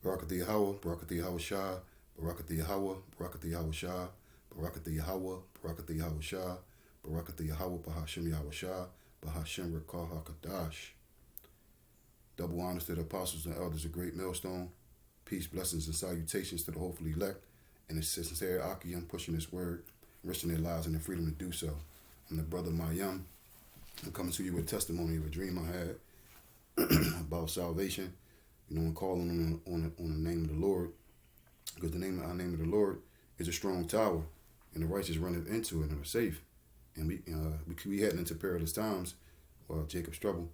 Barakatha Yahweh, Barakatha Yahweh Shah, Barakatha Yahweh, Barakatha Yahweh Shah, Barakatha Yahweh, Barakatha Yahweh Shah, Barakatha Yahweh, Bahashem Yahweh Shah, Bahashem Rekah HaKadash. Double honors to the apostles and elders of Great Millstone. Peace, blessings, and salutations to the hopefully elect and the sincere Akiyam pushing this word, enriching their lives and their freedom to do so. I'm the brother Mayam. I'm coming to you with testimony of a dream I had about salvation, and calling on the name of the Lord, because our name of the Lord is a strong tower, and the righteous runneth into it and are safe. And we heading into perilous times, Jacob's trouble.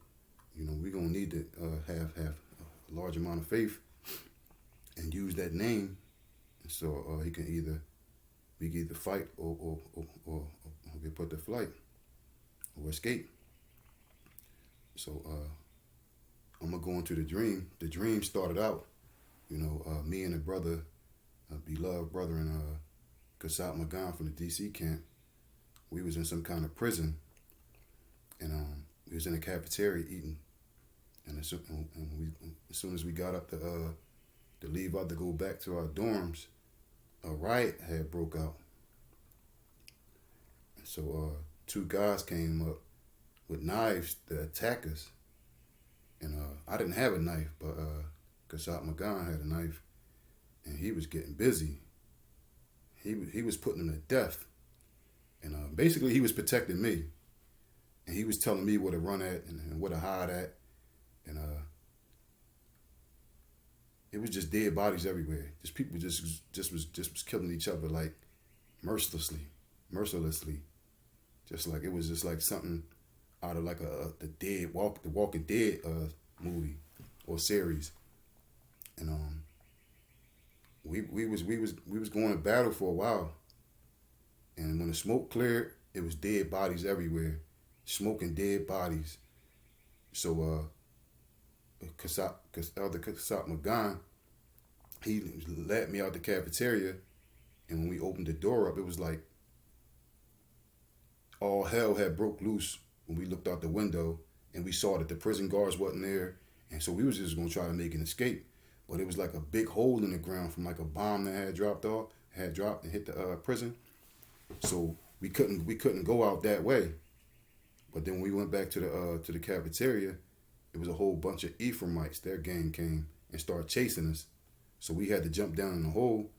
We're gonna need to have a large amount of faith and use that name, so we can either fight or get put to flight or escape. So I'm gonna go into the dream. The dream started out, me and a brother, a beloved brother in Kasat Magan from the DC camp. We was in some kind of prison, and we was in the cafeteria eating. And as soon as we got up to leave out to go back to our dorms, a riot had broke out. And so two guys came up with knives to attack us. And I didn't have a knife, but Kasat Magan had a knife, and he was getting busy. He was putting them to death. And basically he was protecting me. And he was telling me where to run at and where to hide at. And it was just dead bodies everywhere. Just people just was killing each other like mercilessly. Just like it was just like something out of like the Walking Dead movie or series. And we was going to battle for a while. And when the smoke cleared, it was dead bodies everywhere. Smoking dead bodies. So Elder Kasat Magan, he led me out the cafeteria, and when we opened the door up, it was like all hell had broke loose when we looked out the window, and we saw that the prison guards wasn't there, and so we was just gonna try to make an escape, but it was like a big hole in the ground from like a bomb that had dropped and hit the prison, so we couldn't go out that way. But then when we went back to the cafeteria, it was a whole bunch of Ephraimites. Their gang came and started chasing us. So we had to jump down in the hole.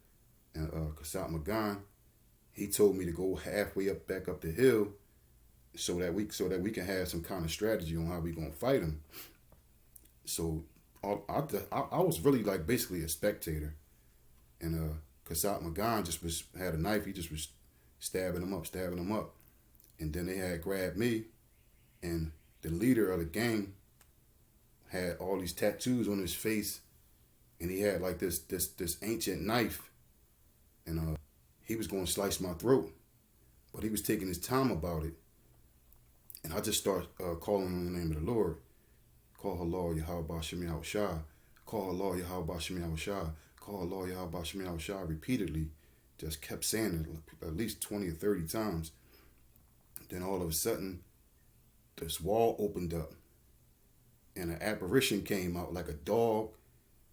And Kasat Magan, he told me to go halfway back up the hill so that we can have some kind of strategy on how we gonna fight them. So I was really like basically a spectator. And Kasat Magan had a knife. He just was stabbing them up. And then they had grabbed me, and the leader of the gang had all these tattoos on his face, and he had like this ancient knife, and he was going to slice my throat, but he was taking his time about it. And I just start calling on the name of the Lord. Call Allah Yahweh Bashim Yahweh Shah. Call Allah Yahweh Bashim Yahweh Shah. Call Allah Yahweh Bashim Yahweh Shah repeatedly. Just kept saying it at least 20 or 30 times. Then all of a sudden, this wall opened up, and an apparition came out like a dog.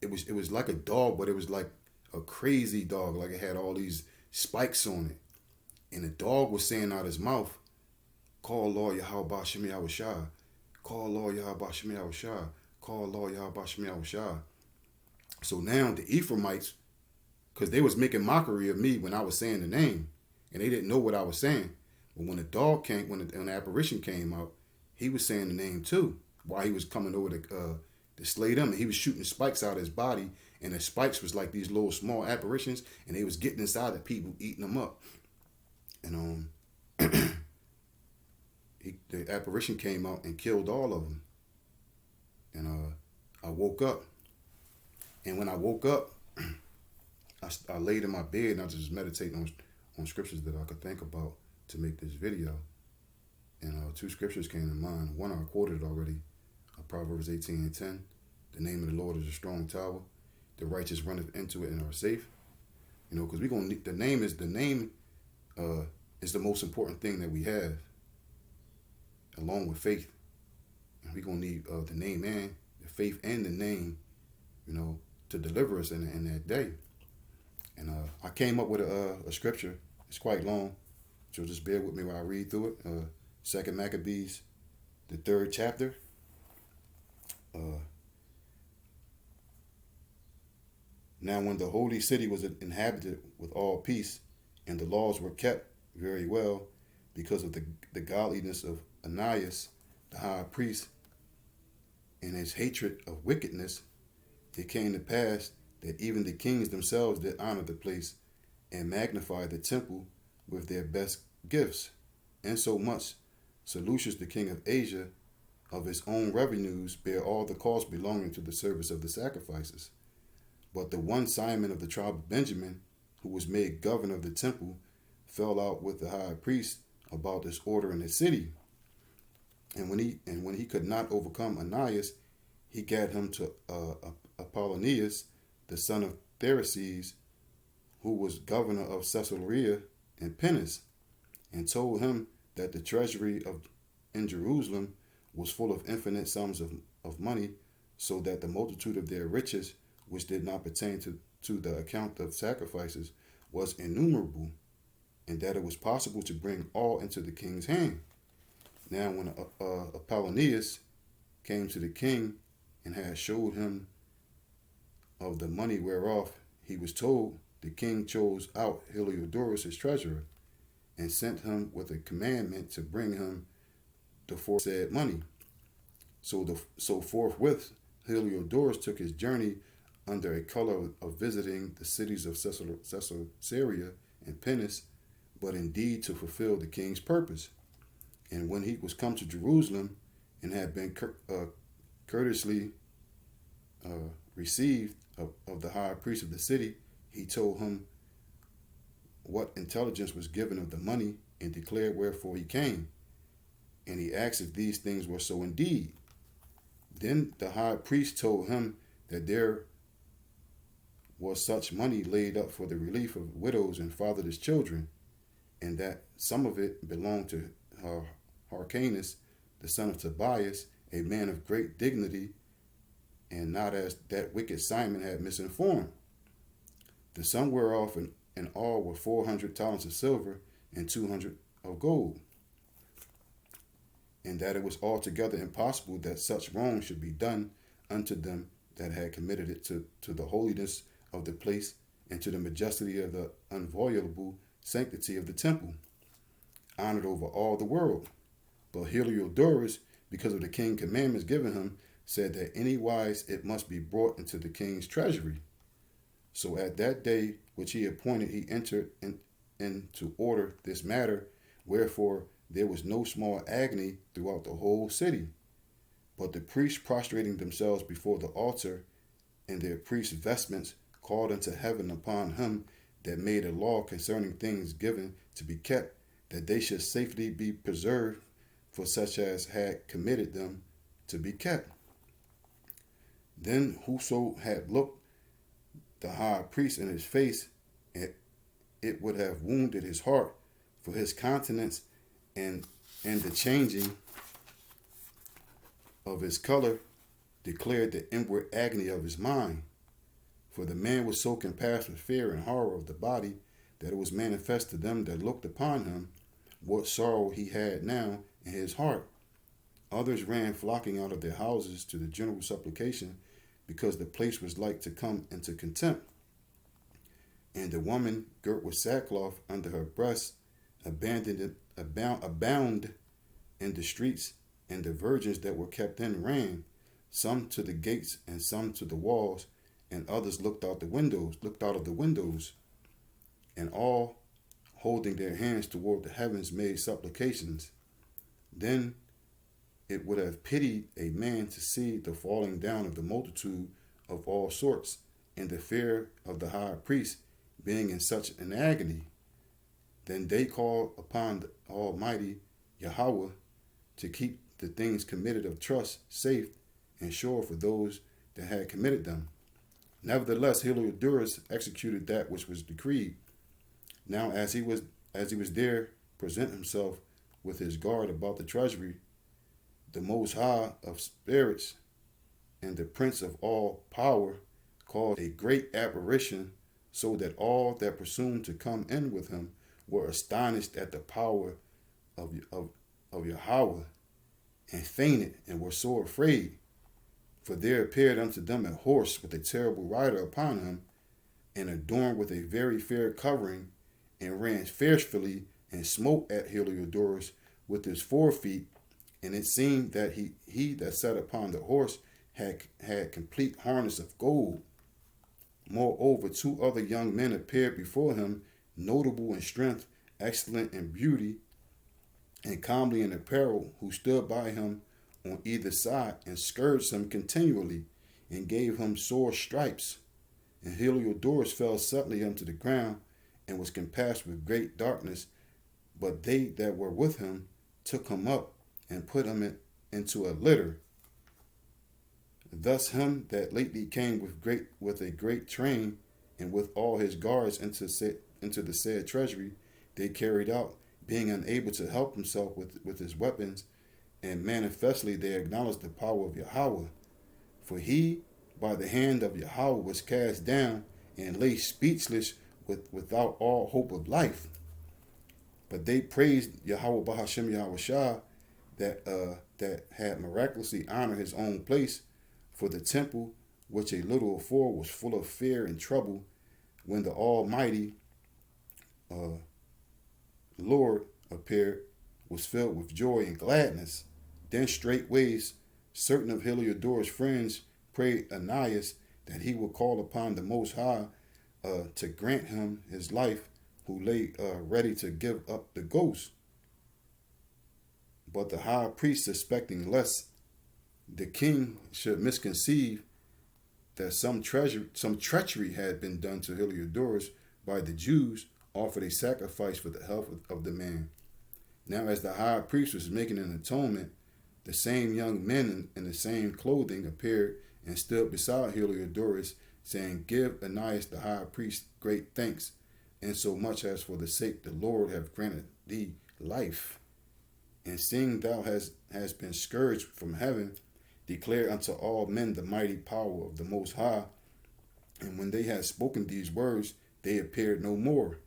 It was like a dog, but it was like a crazy dog. Like it had all these spikes on it. And the dog was saying out his mouth, call Lord Yahweh Bashim Yahweh Shah. Call Lord Yahweh Bashim Yahweh Shah. Call Lord Yahweh Bashim Yahweh Shah. So now the Ephraimites, because they was making mockery of me when I was saying the name, and they didn't know what I was saying. But when the dog came, when the apparition came out, he was saying the name too. While he was coming over to slay them, and he was shooting spikes out of his body, and the spikes was like these little small apparitions, and they was getting inside the people, eating them up. And the apparition came out and killed all of them. And I woke up, and when I woke up, I laid in my bed and I just meditating on scriptures that I could think about to make this video. And two scriptures came to mind. One I quoted already, Proverbs 18:10. The name of the Lord is a strong tower. The righteous runneth into it and are safe. Because we're gonna need the name is the most important thing that we have, along with faith. And we're gonna need the name and the faith and the name, to deliver us in that day. And I came up with a scripture. It's quite long, so just bear with me while I read through it. Second Maccabees, the 3rd chapter. Now when the holy city was inhabited with all peace, and the laws were kept very well, because of the godliness of Ananias, the high priest, and his hatred of wickedness, it came to pass that even the kings themselves did honor the place and magnify the temple with their best gifts. Insomuch, Seleucus, the king of Asia, of his own revenues, bare all the costs belonging to the service of the sacrifices. But the one Simon of the tribe of Benjamin, who was made governor of the temple, fell out with the high priest about this order in the city. And when he could not overcome Ananias, he gat him to Apollonius, the son of Theraces, who was governor of Caesarea and Pinus, and told him that the treasury in Jerusalem was full of infinite sums of money, so that the multitude of their riches, which did not pertain to the account of sacrifices, was innumerable, and that it was possible to bring all into the king's hand. Now when Apollonius came to the king and had showed him of the money whereof he was told, the king chose out Heliodorus his treasurer, and sent him with a commandment to bring him the foresaid money. So forthwith Heliodorus took his journey under a color of visiting the cities of Caesarea and Pinus, but indeed to fulfill the king's purpose. And when he was come to Jerusalem and had been courteously received of the high priest of the city, he told him what intelligence was given of the money, and declared wherefore he came. And he asked if these things were so indeed. Then the high priest told him that there was such money laid up for the relief of widows and fatherless children, and that some of it belonged to Hyrcanus, the son of Tobias, a man of great dignity, and not as that wicked Simon had misinformed. The sum whereof in all were 400 talents of silver and 200 of gold, and that it was altogether impossible that such wrong should be done unto them that had committed it to the holiness of the place and to the majesty of the inviolable sanctity of the temple, honored over all the world. But Heliodorus, because of the king's commandments given him, said that anywise it must be brought into the king's treasury. So at that day which he appointed, he entered in to order this matter, wherefore there was no small agony throughout the whole city. But the priests, prostrating themselves before the altar in their priest's vestments, called unto heaven upon him that made a law concerning things given to be kept, that they should safely be preserved for such as had committed them to be kept. Then whoso had looked the high priest in his face, it would have wounded his heart, for his countenance and the changing of his color declared the inward agony of his mind. For the man was so compassed with fear and horror of the body, that it was manifest to them that looked upon him what sorrow he had now in his heart. Others ran flocking out of their houses to the general supplication, because the place was like to come into contempt. And the woman, girt with sackcloth under her breasts, abound in the streets, and the virgins that were kept in ran, some to the gates and some to the walls, and others looked out of the windows, and all, holding their hands toward the heavens, made supplications. Then it would have pitied a man to see the falling down of the multitude of all sorts, and the fear of the high priest being in such an agony. Then they called upon the Almighty Yahweh to keep the things committed of trust safe and sure for those that had committed them. Nevertheless, Heliodorus executed that which was decreed. Now, as he was there, present himself with his guard about the treasury, the Most High of spirits and the Prince of all power caused a great apparition, so that all that presumed to come in with him were astonished at the power of Yahweh, and fainted, and were sore afraid. For there appeared unto them a horse with a terrible rider upon him, and adorned with a very fair covering, and ran fiercely, and smote at Heliodorus with his forefeet. And it seemed that he that sat upon the horse had complete harness of gold. Moreover, 2 other young men appeared before him, notable in strength, excellent in beauty, and comely in apparel, who stood by him on either side, and scourged him continually, and gave him sore stripes. And Heliodorus fell suddenly unto the ground, and was compassed with great darkness. But they that were with him took him up, and put him into a litter. Thus him that lately came with a great train, and with all his guards into the said treasury, they carried out, being unable to help himself with his weapons, and manifestly they acknowledged the power of Yahweh. For he, by the hand of Yahweh, was cast down, and lay speechless without all hope of life. But they praised Yahweh Bahashem Yahushua, that had miraculously honored his own place, for the temple, which a little afore was full of fear and trouble, when the Almighty Lord appeared, was filled with joy and gladness. Then straightways certain of Heliodorus' friends prayed Anias that he would call upon the Most High to grant him his life, who lay ready to give up the ghost. But the high priest, suspecting lest the king should misconceive that some treachery had been done to Heliodorus by the Jews, offered a sacrifice for the health of the man. Now as the high priest was making an atonement, the same young men in the same clothing appeared and stood beside Heliodorus, saying, Give Anias the high priest great thanks, insomuch as for the sake the Lord have granted thee life. And seeing thou hast been scourged from heaven, declare unto all men the mighty power of the Most High. And when they had spoken these words, they appeared no more.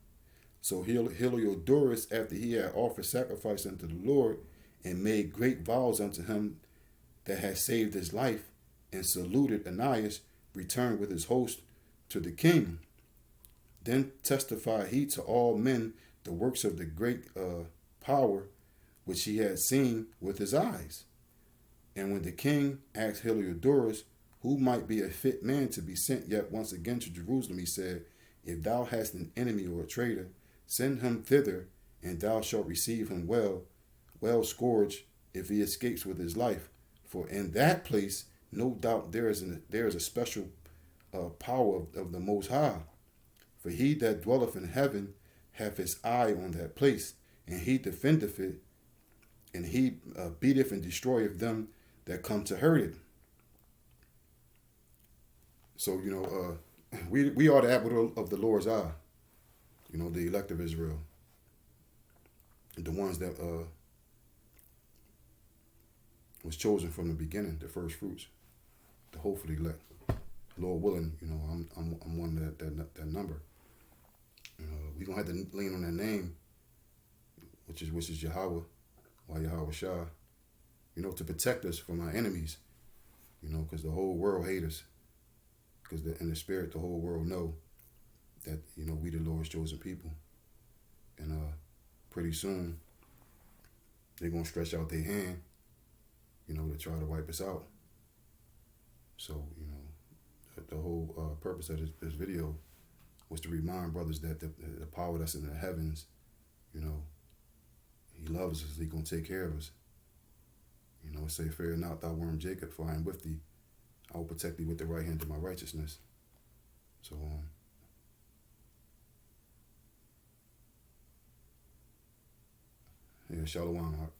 So Heliodorus, after he had offered sacrifice unto the Lord, and made great vows unto him that had saved his life, and saluted Anias, returned with his host to the king. Then testified he to all men the works of the great power which he had seen with his eyes. And when the king asked Heliodorus who might be a fit man to be sent yet once again to Jerusalem, he said, If thou hast an enemy or a traitor, send him thither, and thou shalt receive him well scourged, if he escapes with his life. For in that place, no doubt there is a special power of the Most High. For he that dwelleth in heaven hath his eye on that place, and he defendeth it, and he beateth and destroyeth them that come to hurt it. So, we are the apple of the Lord's eye, the elect of Israel, the ones that was chosen from the beginning, the first fruits, the hopefully elect. Lord willing, I'm one that number. We gonna have to lean on that name, which is Yahweh, or Yahweh Shah, to protect us from our enemies, because the whole world hates us. Because in the spirit, the whole world know that, we the Lord's chosen people. And pretty soon, they're going to stretch out their hand, to try to wipe us out. So, the whole purpose of this video was to remind brothers that the power that's in the heavens, he loves us. He's going to take care of us. Say, fear not, thou worm Jacob, for I am with thee. I will protect thee with the right hand of my righteousness. So, Shalom.